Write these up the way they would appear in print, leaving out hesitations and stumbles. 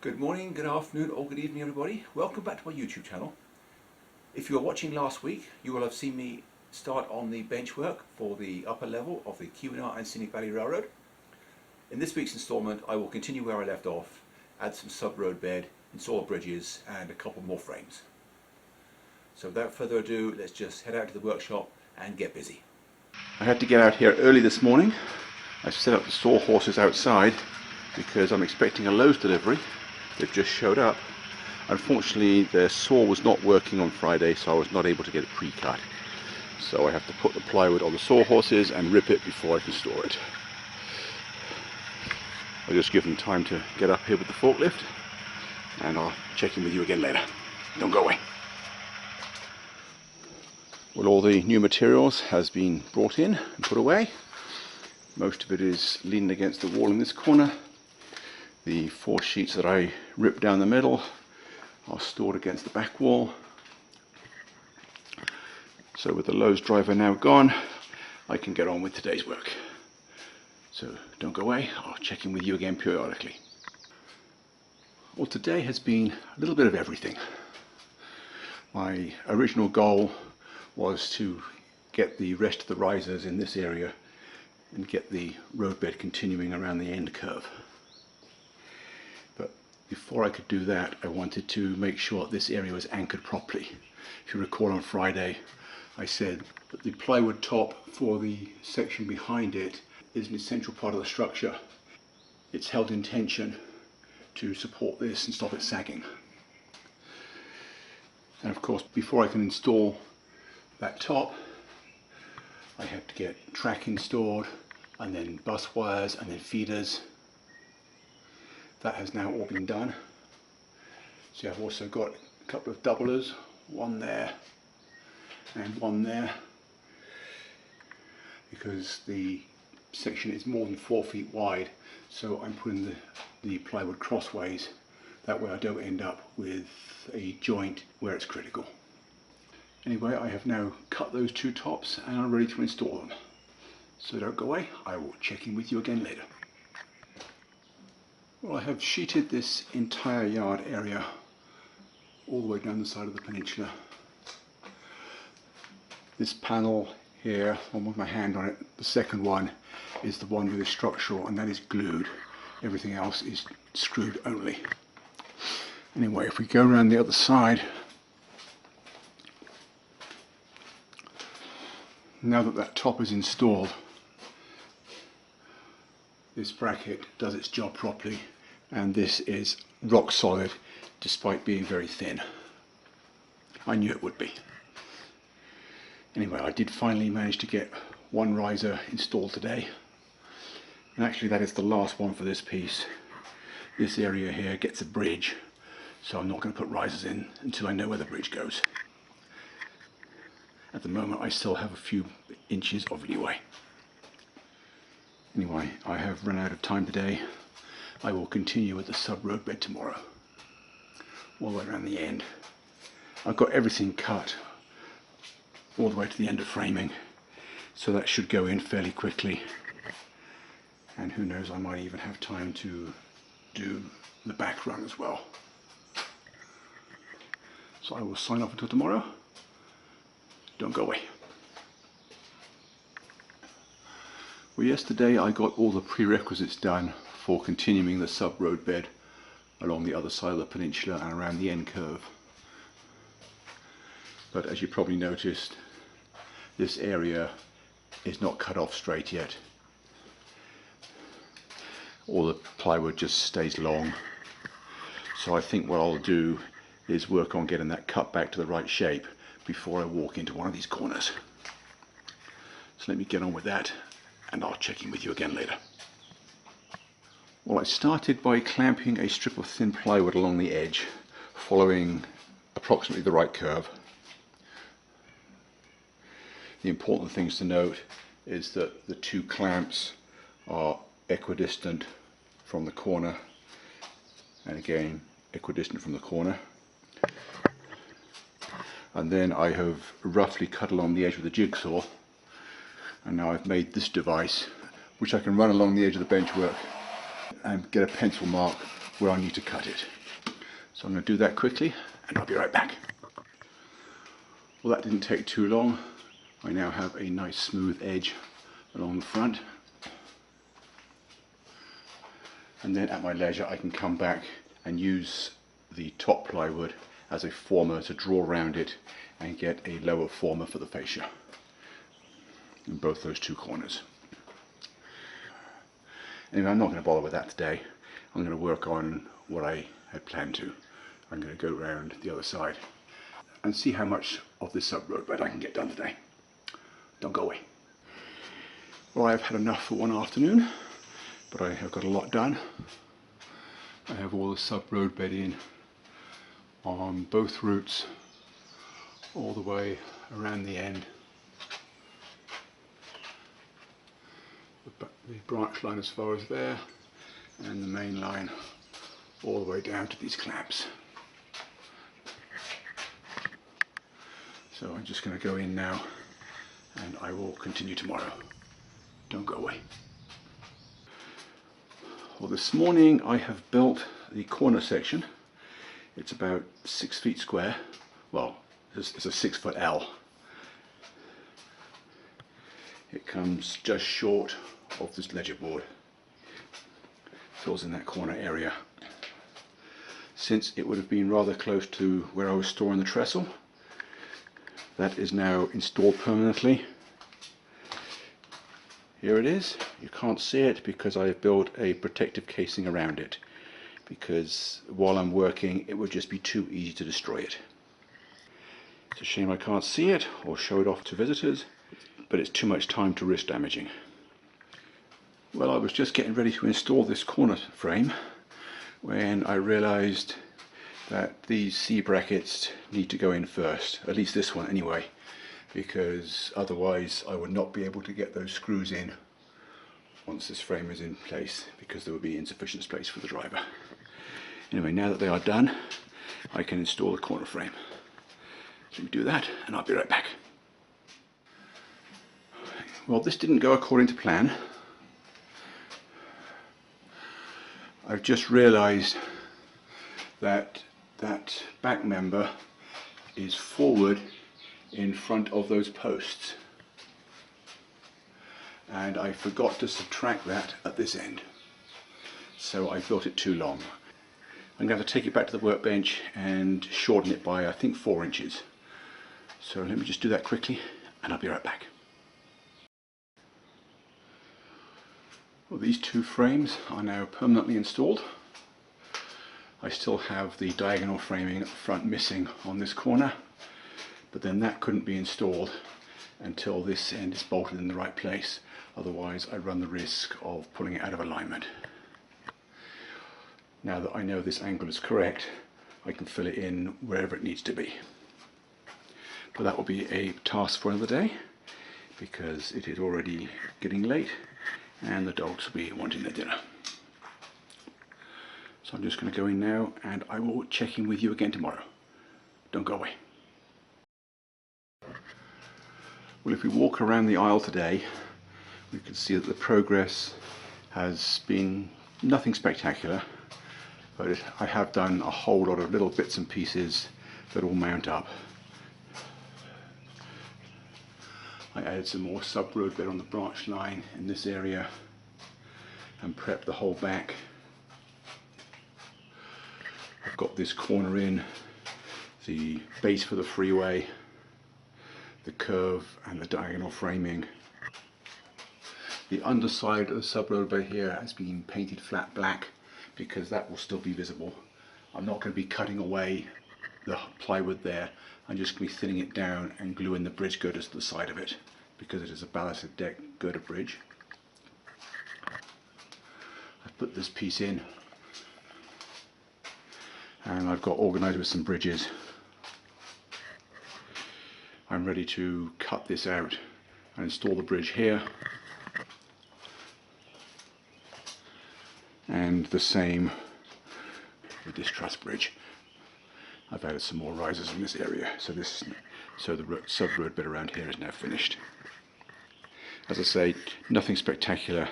Good morning, good afternoon or good evening everybody. Welcome back to my YouTube channel. If you were watching last week, you will have seen me start on the bench work for the upper level of the K&SV and Scenic Valley Railroad. In this week's installment I will continue where I left off, add some sub-roadbed, install bridges and a couple more frames. So without further ado, let's just head out to the workshop and get busy. I had to get out here early this morning. I set up the sawhorses outside because I'm expecting a Lowe's delivery. They've just showed up. Unfortunately, their saw was not working on Friday, so I was not able to get it pre-cut. So I have to put the plywood on the sawhorses and rip it before I can store it. I'll just give them time to get up here with the forklift, and I'll check in with you again later. Don't go away. Well, all the new materials has been brought in and put away. Most of it is leaning against the wall in this corner. The 4 sheets that I ripped down the middle are stored against the back wall. So with the Lowe's driver now gone, I can get on with today's work. So don't go away, I'll check in with you again periodically. Well, today has been a little bit of everything. My original goal was to get the rest of the risers in this area and get the roadbed continuing around the end curve. But before I could do that, I wanted to make sure this area was anchored properly. If you recall, on Friday I said that the plywood top for the section behind it is an essential part of the structure. It's held in tension to support this and stop it sagging. And of course, before I can install that top, I have to get track installed, and then bus wires, and then feeders. That has now all been done. So I've also got a couple of doublers, one there and one there, because the section is more than 4 feet wide, so I'm putting the plywood crossways. That way I don't end up with a joint where it's critical. Anyway, I have now cut those 2 tops and I'm ready to install them. So don't go away, I will check in with you again later. Well, I have sheeted this entire yard area all the way down the side of the peninsula. This panel here, one with my hand on it, the second one is the one with the structural, and that is glued. Everything else is screwed only. Anyway, if we go around the other side, now that that top is installed, this bracket does its job properly, and this is rock solid despite being very thin. I knew it would be. Anyway, I did finally manage to get one riser installed today, and actually that is the last one for this piece. This area here gets a bridge, so I'm not going to put risers in until I know where the bridge goes. At the moment I still have a few inches of leeway. Anyway, I have run out of time today. I will continue with the sub-roadbed tomorrow, all the way around the end. I've got everything cut all the way to the end of framing, so that should go in fairly quickly. And who knows, I might even have time to do the back run as well. So I will sign off until tomorrow. Don't go away. Well, yesterday I got all the prerequisites done for continuing the sub-roadbed along the other side of the peninsula and around the end curve. But as you probably noticed, this area is not cut off straight yet. All the plywood just stays long. So I think what I'll do is work on getting that cut back to the right shape before I walk into one of these corners. So let me get on with that, and I'll check in with you again later. Well, I started by clamping a strip of thin plywood along the edge, following approximately the right curve. The important things to note is that the 2 clamps are equidistant from the corner, and again equidistant from the corner. And then I have roughly cut along the edge with a jigsaw, and now I've made this device which I can run along the edge of the benchwork and get a pencil mark where I need to cut it. So I'm going to do that quickly and I'll be right back. Well, that didn't take too long. I now have a nice smooth edge along the front. And then at my leisure I can come back and use the top plywood as a former to draw around it and get a lower former for the fascia in both those two corners. Anyway, I'm not going to bother with that today. I'm going to work on what I had planned to. I'm going to go around the other side and see how much of this subroadbed I can get done today. Don't go away. Well, I've had enough for one afternoon, but I have got a lot done. I have all the subroadbed in on both routes, all the way around the end. The branch line as far as there, and the main line all the way down to these clamps. So I'm just going to go in now and I will continue tomorrow. Don't go away. Well, this morning I have built the corner section. It's about 6 feet square. Well, it's a 6 foot L. It comes just short of this ledger board. Fills in that corner area. Since it would have been rather close to where I was storing the trestle, that is now installed permanently. Here it is. You can't see it because I've built a protective casing around it, because while I'm working it would just be too easy to destroy it. It's a shame I can't see it or show it off to visitors, but it's too much time to risk damaging. Well, I was just getting ready to install this corner frame when I realized that these C brackets need to go in first, at least this one anyway, because otherwise I would not be able to get those screws in once this frame is in place, because there would be insufficient space for the driver. Anyway, now that they are done, I can install the corner frame. So we do that and I'll be right back. Well, this didn't go according to plan. I've just realized that that back member is forward in front of those posts, and I forgot to subtract that at this end, so I built it too long. I'm going to have to take it back to the workbench and shorten it by, I think, 4 inches. So let me just do that quickly and I'll be right back. Well, these two frames are now permanently installed. I still have the diagonal framing at the front missing on this corner, but then that couldn't be installed until this end is bolted in the right place. Otherwise I run the risk of pulling it out of alignment. Now that I know this angle is correct, I can fill it in wherever it needs to be. But that will be a task for another day, because it is already getting late and the dogs will be wanting their dinner. So I'm just going to go in now and I will check in with you again tomorrow. Don't go away. Well, if we walk around the aisle today, we can see that the progress has been nothing spectacular, but I have done a whole lot of little bits and pieces that all mount up. I added some more subroadbed on the branch line in this area and prepped the whole back. I've got this corner in, the base for the freeway, the curve and the diagonal framing. The underside of the subroadbed here has been painted flat black because that will still be visible. I'm not going to be cutting away the plywood there. I'm just going to be thinning it down and gluing the bridge girders to the side of it, because it is a ballasted deck girder bridge. I've put this piece in and I've got organised with some bridges. I'm ready to cut this out and install the bridge here, and the same with this truss bridge. I've added some more risers in this area, so the subroad around here is now finished. As I say, nothing spectacular,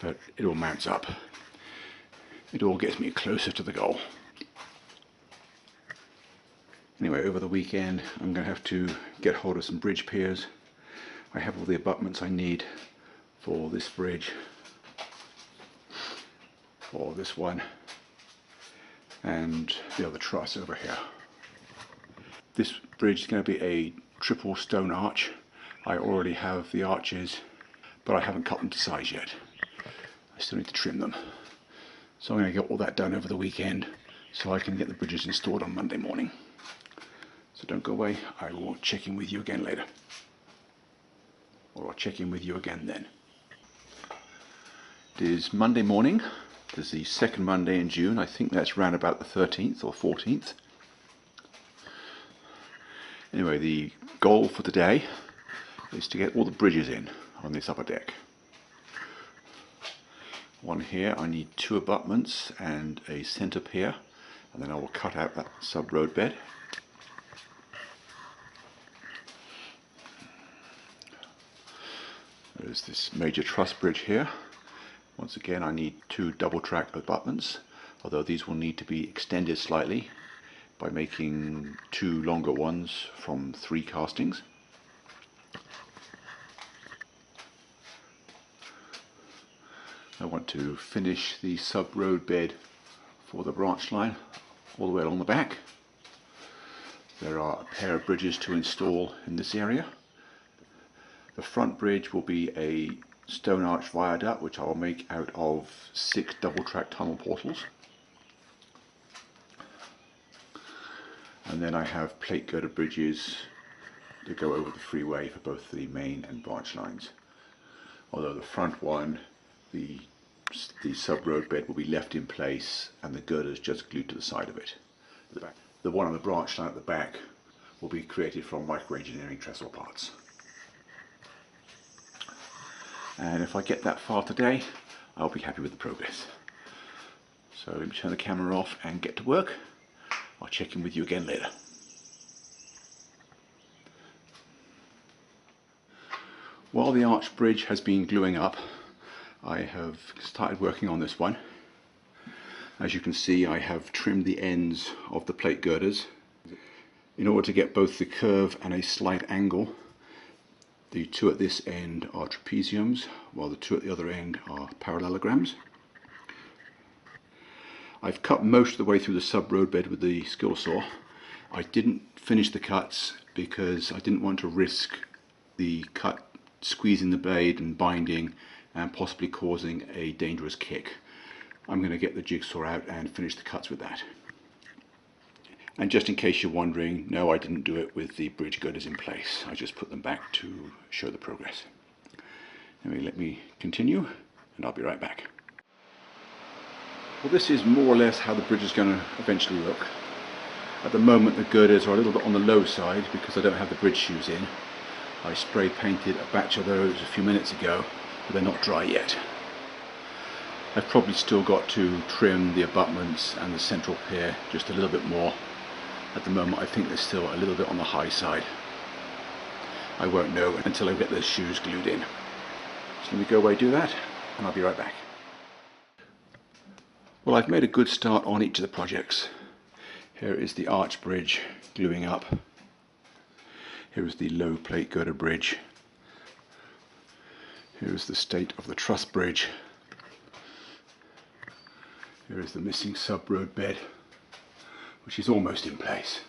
but it all mounts up. It all gets me closer to the goal. Anyway, over the weekend I'm going to have to get hold of some bridge piers. I have all the abutments I need for this bridge, for this one, and the other truss over here. This bridge is going to be a triple stone arch. I already have the arches, but I haven't cut them to size yet. I still need to trim them. So I'm going to get all that done over the weekend so I can get the bridges installed on Monday morning. So don't go away, I will check in with you again later. Or I'll check in with you again then. It is Monday morning. It is the second Monday in June. I think that's round about the 13th or 14th. Anyway, the goal for today is to get all the bridges in on this upper deck. One here, I need 2 abutments and a centre pier, and then I will cut out that sub-roadbed. There's this major truss bridge here. Once again, I need 2 double-track abutments, although these will need to be extended slightly by making 2 longer ones from 3 castings. I want to finish the sub-roadbed for the branch line all the way along the back. There are a pair of bridges to install in this area. The front bridge will be a stone arch viaduct, which I will make out of 6 double-track tunnel portals. And then I have plate girder bridges to go over the freeway for both the main and branch lines. Although the front one, the sub-roadbed will be left in place and the girders just glued to the side of it. The one on the branch line at the back will be created from micro-engineering trestle parts. And if I get that far today, I'll be happy with the progress. So let me turn the camera off and get to work. I'll check in with you again later. While the arch bridge has been gluing up, I have started working on this one. As you can see, I have trimmed the ends of the plate girders in order to get both the curve and a slight angle. The 2 at this end are trapeziums, while the 2 at the other end are parallelograms. I've cut most of the way through the sub-roadbed with the skill saw. I didn't finish the cuts because I didn't want to risk the cut squeezing the blade and binding and possibly causing a dangerous kick. I'm going to get the jigsaw out and finish the cuts with that. And just in case you're wondering, no, I didn't do it with the bridge girders in place. I just put them back to show the progress. Anyway, let me continue and I'll be right back. Well, this is more or less how the bridge is going to eventually look. At the moment the girders are a little bit on the low side because I don't have the bridge shoes in. I spray painted a batch of those a few minutes ago, but they're not dry yet. I've probably still got to trim the abutments and the central pier just a little bit more. At the moment I think they're still a little bit on the high side. I won't know until I get those shoes glued in. So let me go away, do that, and I'll be right back. Well, I've made a good start on each of the projects. Here is the arch bridge gluing up. Here is the low plate girder bridge. Here is the state of the truss bridge. Here is the missing sub-roadbed, which is almost in place.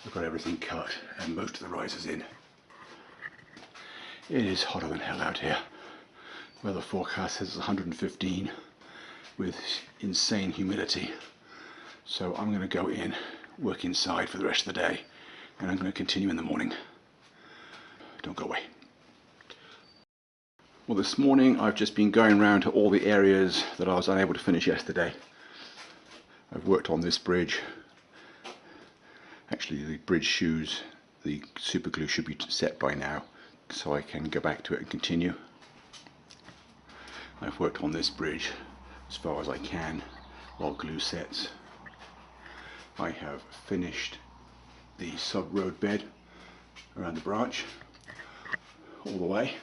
I've got everything cut and most of the risers in. It is hotter than hell out here. Weather forecast says 115 with insane humidity. So I'm going to go in, work inside for the rest of the day, and I'm going to continue in the morning. Don't go away. Well, this morning I've just been going around to all the areas that I was unable to finish yesterday. I've worked on this bridge. Actually, the bridge shoes, the super glue should be set by now, so I can go back to it and continue. I've worked on this bridge as far as I can while glue sets. I have finished the sub-roadbed around the branch all the way.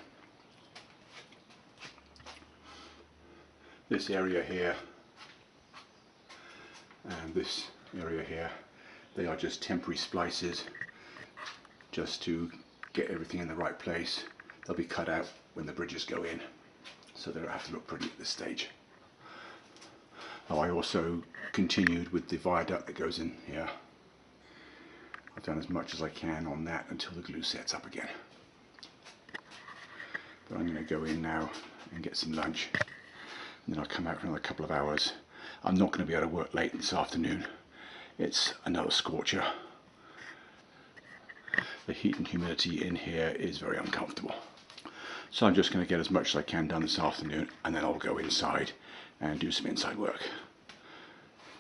This area here and this area here, they are just temporary splices just to get everything in the right place. They'll be cut out when the bridges go in, so they don't have to look pretty at this stage. Oh, I also continued with the viaduct that goes in here. I've done as much as I can on that until the glue sets up again. But I'm going to go in now and get some lunch, and then I'll come out for another couple of hours. I'm not going to be able to work late this afternoon. It's another scorcher. The heat and humidity in here is very uncomfortable. So I'm just going to get as much as I can done this afternoon, and then I'll go inside and do some inside work.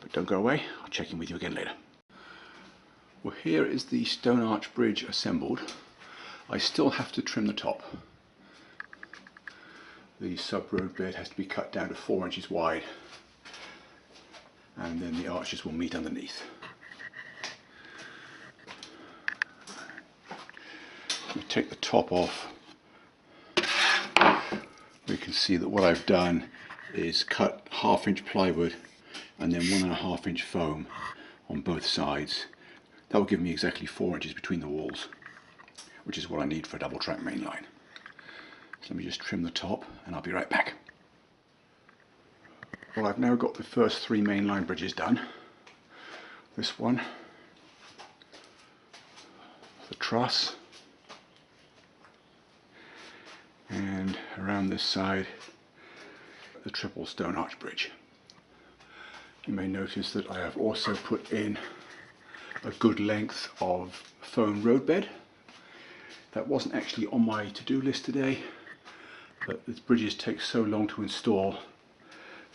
But don't go away, I'll check in with you again later. Well, here is the stone arch bridge assembled. I still have to trim the top. The subroadbed has to be cut down to 4 inches wide, and then the arches will meet underneath. We take the top off. We can see that what I've done is cut 1/2 inch plywood and then 1.5 inch foam on both sides. That will give me exactly 4 inches between the walls, which is what I need for a double track main line. So let me just trim the top and I'll be right back. Well, I've now got the first 3 main line bridges done. This one, the truss, and around this side the triple stone arch bridge. You may notice that I have also put in a good length of foam roadbed. That wasn't actually on my to-do list today, but the bridges take so long to install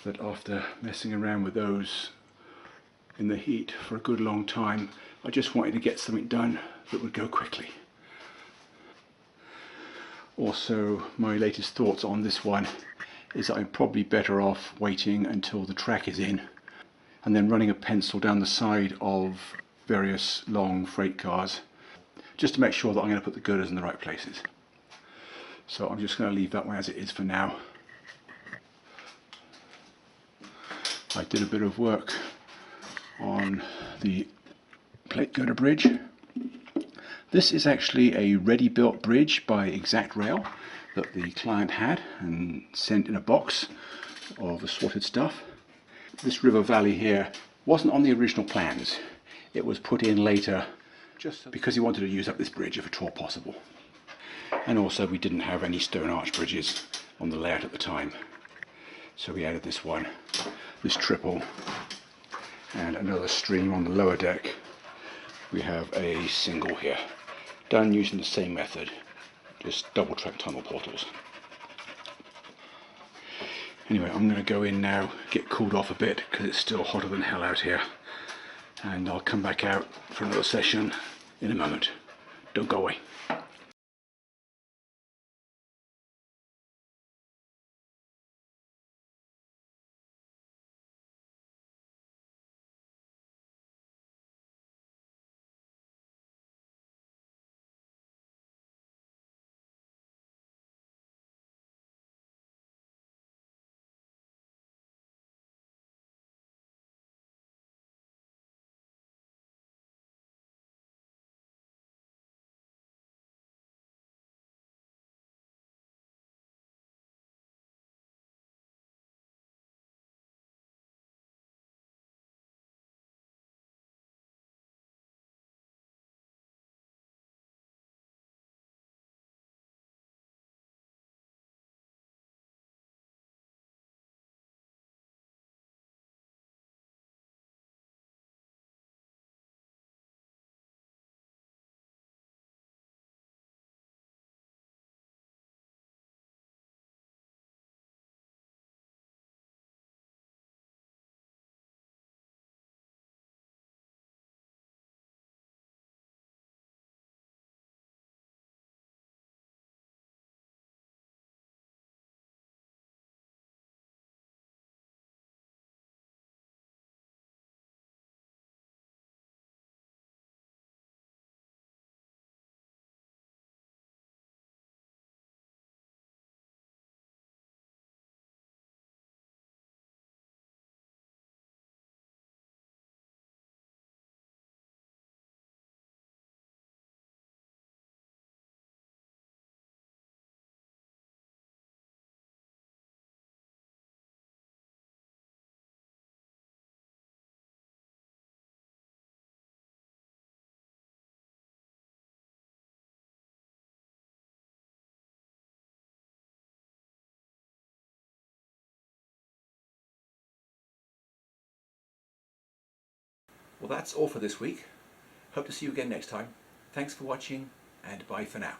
that after messing around with those in the heat for a good long time, I just wanted to get something done that would go quickly. Also, my latest thoughts on this one is that I'm probably better off waiting until the track is in and then running a pencil down the side of various long freight cars just to make sure that I'm going to put the girders in the right places. So I'm just going to leave that one as it is for now. I did a bit of work on the plate girder bridge. This is actually a ready-built bridge by Exact Rail that the client had and sent in a box of assorted stuff. This river valley here wasn't on the original plans. It was put in later just because he wanted to use up this bridge if at all possible. And also we didn't have any stone arch bridges on the layout at the time. So we added this one, this triple, and another stream on the lower deck. We have a single here, done using the same method, just double track tunnel portals. Anyway, I'm going to go in now, get cooled off a bit because it's still hotter than hell out here, and I'll come back out for another session in a moment. Don't go away. Well, that's all for this week. Hope to see you again next time. Thanks for watching, and bye for now.